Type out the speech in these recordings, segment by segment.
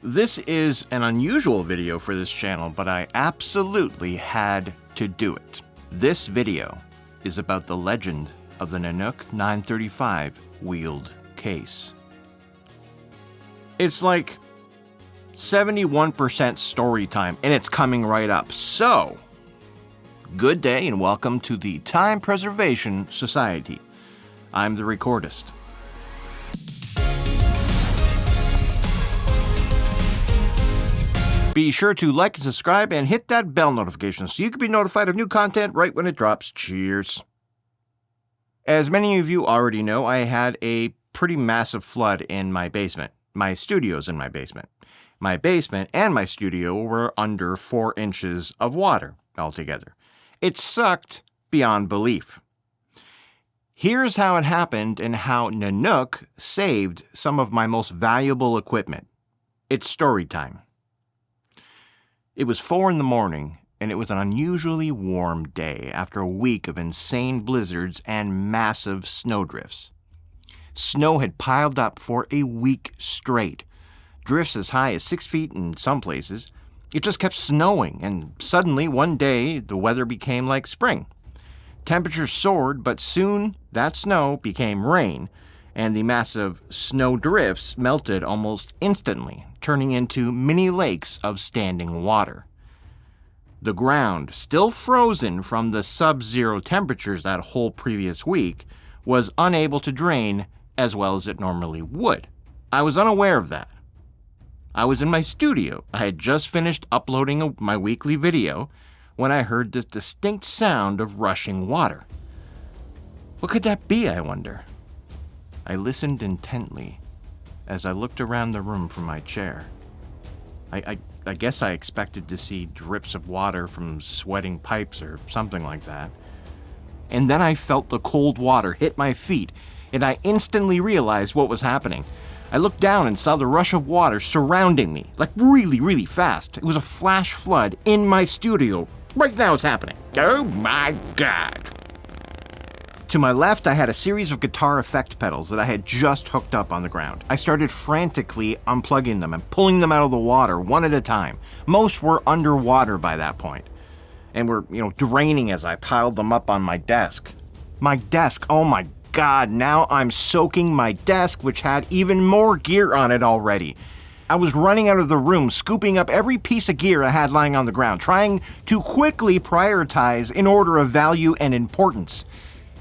This is an unusual video for this channel, but I absolutely had to do it. This video is about the legend of the Nanuk 935 wheeled case. It's like 71% story time, and it's coming right up. So, good day and welcome to the Time Preservation Society. I'm the recordist. Be sure to like and subscribe and hit that bell notification so you can be notified of new content right when it drops. Cheers. As many of you already know, I had a pretty massive flood in my basement. My studio's in my basement. My basement and my studio were under 4 inches of water altogether. It sucked beyond belief. Here's how it happened and how Nanuk saved some of my most valuable equipment. It's story time. It was 4 in the morning, and it was an unusually warm day after a week of insane blizzards and massive snowdrifts. Snow had piled up for a week straight, drifts as high as 6 feet in some places. It just kept snowing, and suddenly, one day, the weather became like spring. Temperatures soared, but soon that snow became rain, and the massive snow drifts melted almost instantly, turning into mini lakes of standing water. The ground, still frozen from the sub-zero temperatures that whole previous week, was unable to drain as well as it normally would. I was unaware of that. I was in my studio. I had just finished uploading my weekly video when I heard this distinct sound of rushing water. What could that be, I wonder? I listened intently as I looked around the room from my chair. I guess I expected to see drips of water from sweating pipes or something like that. And then I felt the cold water hit my feet, and I instantly realized what was happening. I looked down and saw the rush of water surrounding me, like really, really fast. It was a flash flood in my studio. Right now it's happening. Oh my God. To my left, I had a series of guitar effect pedals that I had just hooked up on the ground. I started frantically unplugging them and pulling them out of the water one at a time. Most were underwater by that point and were, draining as I piled them up on my desk. My desk, oh my God, now I'm soaking my desk, which had even more gear on it already. I was running out of the room, scooping up every piece of gear I had lying on the ground, trying to quickly prioritize in order of value and importance.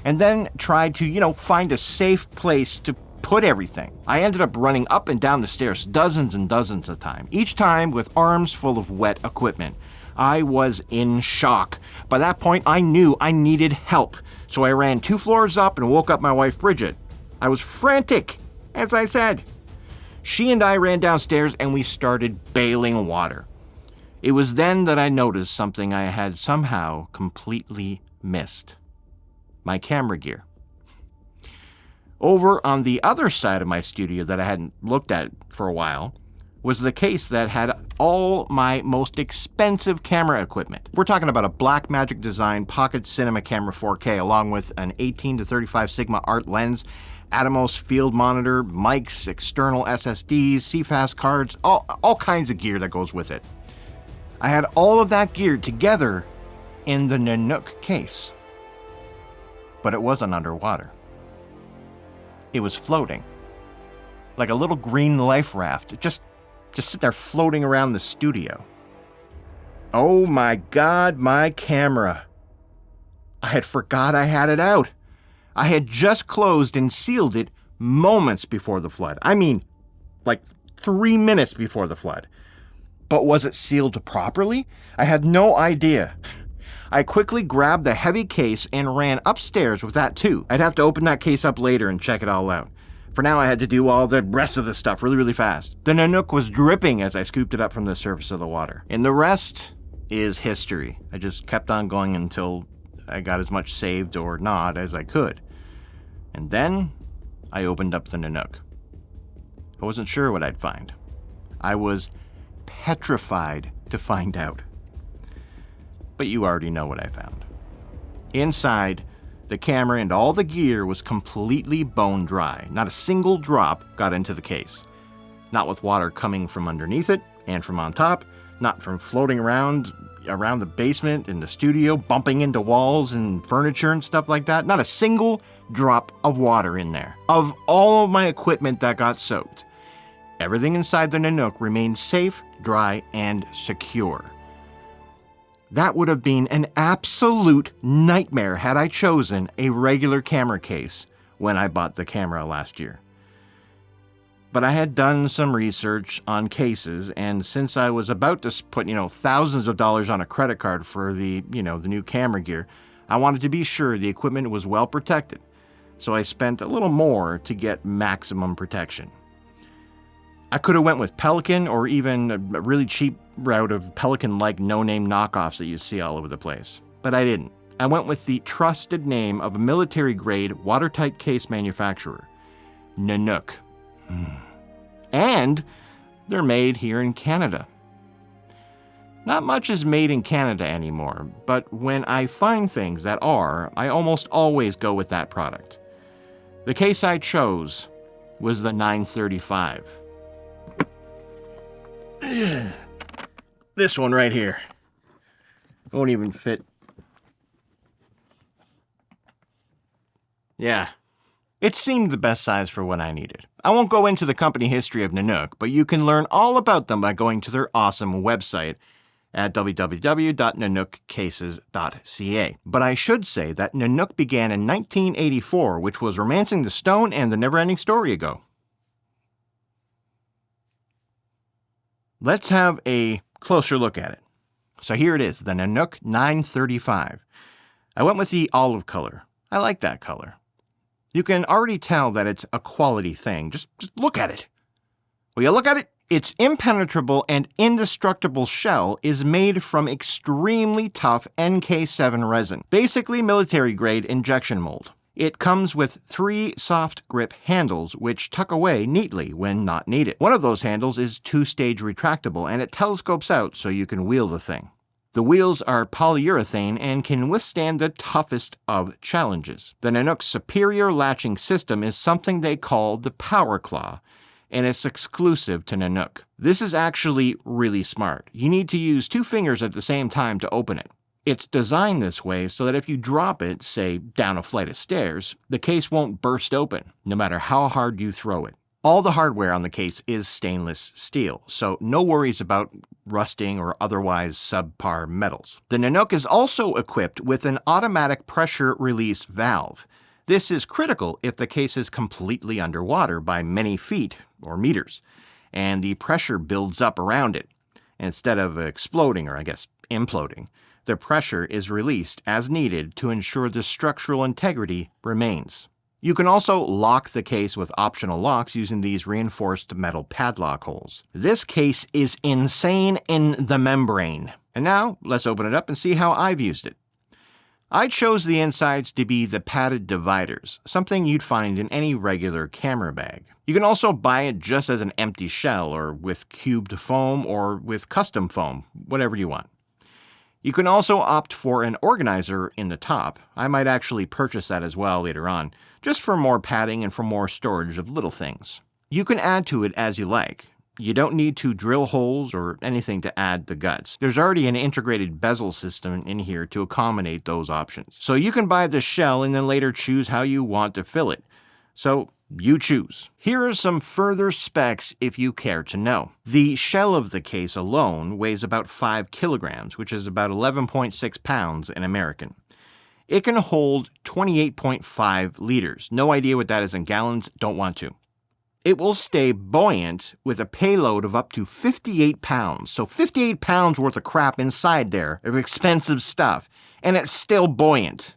And then tried to, find a safe place to put everything. I ended up running up and down the stairs dozens and dozens of times, each time with arms full of wet equipment. I was in shock. By that point, I knew I needed help, so I ran 2 floors up and woke up my wife, Bridget. I was frantic, as I said. She and I ran downstairs and we started bailing water. It was then that I noticed something I had somehow completely missed. My camera gear. Over on the other side of my studio that I hadn't looked at for a while was the case that had all my most expensive camera equipment. We're talking about a Blackmagic Design Pocket Cinema Camera 4K along with an 18 to 35 Sigma art lens, Atomos field monitor, mics, external SSDs, CFast cards, all kinds of gear that goes with it. I had all of that gear together in the Nanuk case. But it wasn't underwater. It was floating. Like a little green life raft, just sitting there floating around the studio. Oh my God, my camera. I had forgot I had it out. I had just closed and sealed it moments before the flood. I mean, like 3 minutes before the flood. But was it sealed properly? I had no idea. I quickly grabbed the heavy case and ran upstairs with that too. I'd have to open that case up later and check it all out. For now, I had to do all the rest of the stuff really, really fast. The Nanuk was dripping as I scooped it up from the surface of the water. And the rest is history. I just kept on going until I got as much saved or not as I could. And then I opened up the Nanuk. I wasn't sure what I'd find. I was petrified to find out. But you already know what I found. Inside, the camera and all the gear was completely bone dry. Not a single drop got into the case. not with water coming from underneath it and from on top, not from floating around the basement in the studio, bumping into walls and furniture and stuff like that. Not a single drop of water in there. Of all of my equipment that got soaked, everything inside the Nanuk remained safe, dry, and secure. That would have been an absolute nightmare had I chosen a regular camera case when I bought the camera last year. But I had done some research on cases, and since I was about to put, thousands of dollars on a credit card for the new camera gear, I wanted to be sure the equipment was well protected. So I spent a little more to get maximum protection. I could have went with Pelican or even a really cheap route of Pelican-like no-name knockoffs that you see all over the place. But I didn't. I went with the trusted name of a military-grade, watertight case manufacturer, Nanuk. And they're made here in Canada. Not much is made in Canada anymore, but when I find things that are, I almost always go with that product. The case I chose was the 935. This one right here. Won't even fit. Yeah. It seemed the best size for what I needed. I won't go into the company history of Nanuk, but you can learn all about them by going to their awesome website at www.nanukcases.ca. But I should say that Nanuk began in 1984, which was Romancing the Stone and the Neverending Story ago. Let's have a closer look at it. So here it is, the Nanuk 935. I went with the olive color. I like that color. You can already tell that it's a quality thing. Just look at it. Will you look at it? Its impenetrable and indestructible shell is made from extremely tough NK7 resin, basically military-grade injection mold. It comes with 3 soft grip handles which tuck away neatly when not needed. One of those handles is 2-stage retractable and it telescopes out so you can wheel the thing. The wheels are polyurethane and can withstand the toughest of challenges. The Nanuk's superior latching system is something they call the Power Claw, and it's exclusive to Nanuk. This is actually really smart. You need to use 2 fingers at the same time to open it. It's designed this way so that if you drop it, say, down a flight of stairs, the case won't burst open, no matter how hard you throw it. All the hardware on the case is stainless steel, so no worries about rusting or otherwise subpar metals. The Nanuk is also equipped with an automatic pressure release valve. This is critical if the case is completely underwater by many feet or meters, and the pressure builds up around it. Instead of exploding, or imploding, the pressure is released as needed to ensure the structural integrity remains. You can also lock the case with optional locks using these reinforced metal padlock holes. This case is insane in the membrane. And now, let's open it up and see how I've used it. I chose the insides to be the padded dividers, something you'd find in any regular camera bag. You can also buy it just as an empty shell, or with cubed foam, or with custom foam, whatever you want. You can also opt for an organizer in the top. I might actually purchase that as well later on, just for more padding and for more storage of little things. You can add to it as you like. You don't need to drill holes or anything to add the guts. There's already an integrated bezel system in here to accommodate those options. So you can buy the shell and then later choose how you want to fill it. So you choose. Here are some further specs if you care to know. The shell of the case alone weighs about 5 kilograms, which is about 11.6 pounds in American. It can hold 28.5 liters. No idea what that is in gallons, don't want to. It will stay buoyant with a payload of up to 58 pounds. So 58 pounds worth of crap inside there, of expensive stuff, and it's still buoyant.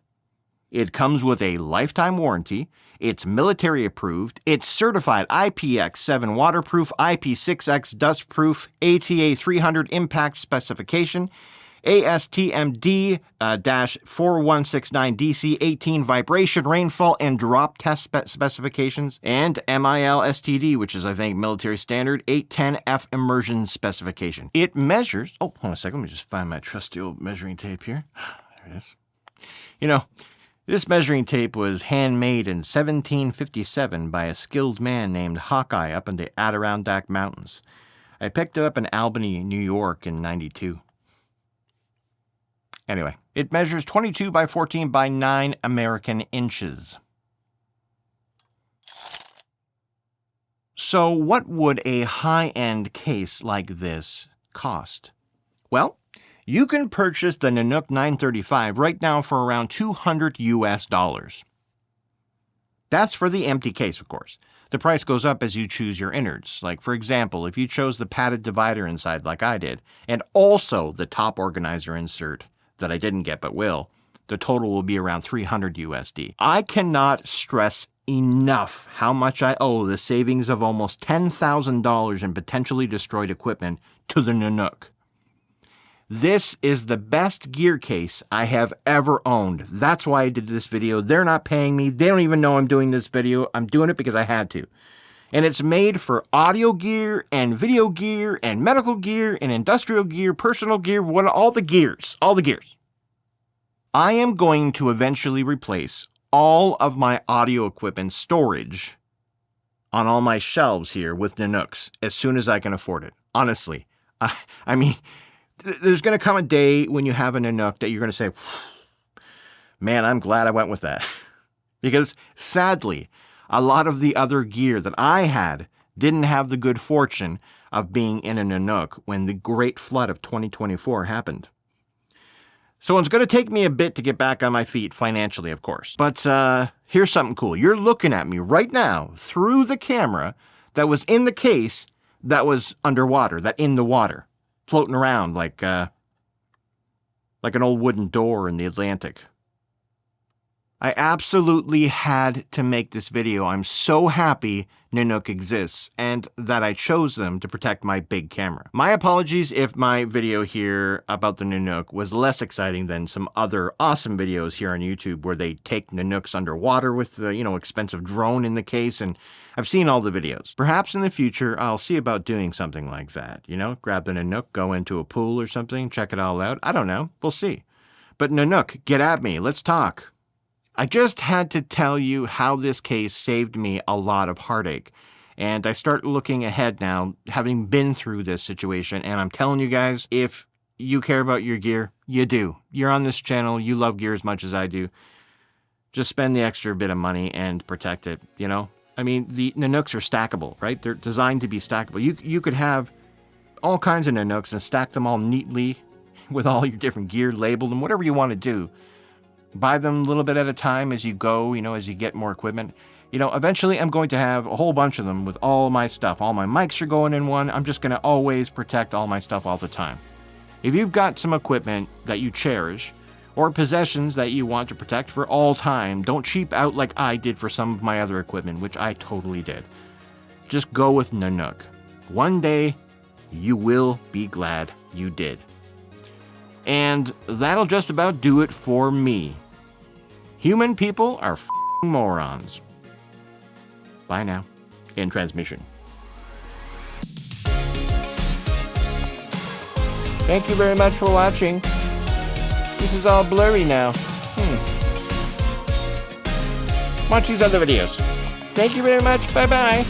It comes with a lifetime warranty, it's military approved, it's certified IPX7 waterproof, IP6X dustproof, ATA 300 impact specification, ASTM-D-4169DC 18 vibration, rainfall, and drop test specifications, and MIL-STD, which is, I think, military standard, 810F immersion specification. It measures... hold on a second, let me just find my trusty old measuring tape here. There it is. This measuring tape was handmade in 1757 by a skilled man named Hawkeye up in the Adirondack Mountains. I picked it up in Albany, New York in '92. Anyway, it measures 22 by 14 by 9 American inches. So what would a high-end case like this cost? Well, you can purchase the Nanuk 935 right now for around $200 US. That's for the empty case, of course. The price goes up as you choose your innards. Like, for example, if you chose the padded divider inside like I did, and also the top organizer insert that I didn't get but will, the total will be around $300 USD. I cannot stress enough how much I owe the savings of almost $10,000 in potentially destroyed equipment to the Nanuk. This is the best gear case I have ever owned. That's why I did this video. They're not paying me. They don't even know I'm doing this video. I'm doing it because I had to. And it's made for audio gear and video gear and medical gear and industrial gear, personal gear, all the gears. All the gears. I am going to eventually replace all of my audio equipment storage on all my shelves here with Nanuks as soon as I can afford it. Honestly. I mean, there's going to come a day when you have a Nanuk that you're going to say, man, I'm glad I went with that. Because sadly, a lot of the other gear that I had didn't have the good fortune of being in a Nanuk when the great flood of 2024 happened. So it's going to take me a bit to get back on my feet financially, of course. But here's something cool. You're looking at me right now through the camera that was in the case that was underwater, that in the water, floating around like an old wooden door in the Atlantic. I absolutely had to make this video. I'm so happy Nanuk exists and that I chose them to protect my big camera. My apologies if my video here about the Nanuk was less exciting than some other awesome videos here on YouTube where they take Nanuks underwater with the, expensive drone in the case, and I've seen all the videos. Perhaps in the future I'll see about doing something like that, grab the Nanuk, go into a pool or something, check it all out. I don't know, we'll see. But Nanuk, get at me, let's talk. I just had to tell you how this case saved me a lot of heartache. And I start looking ahead now, having been through this situation. And I'm telling you guys, if you care about your gear, you do. You're on this channel, you love gear as much as I do. Just spend the extra bit of money and protect it, I mean, the Nanuks are stackable, right? They're designed to be stackable. You could have all kinds of Nanuks and stack them all neatly with all your different gear labeled and whatever you want to do. Buy them a little bit at a time as you go, as you get more equipment. Eventually I'm going to have a whole bunch of them with all my stuff. All my mics are going in one. I'm just going to always protect all my stuff all the time. If you've got some equipment that you cherish or possessions that you want to protect for all time, don't cheap out like I did for some of my other equipment, which I totally did. Just go with Nanuk. One day, you will be glad you did. And that'll just about do it for me. Human people are f***ing morons. Bye now. In transmission. Thank you very much for watching. This is all blurry now. Watch these other videos. Thank you very much. Bye-bye.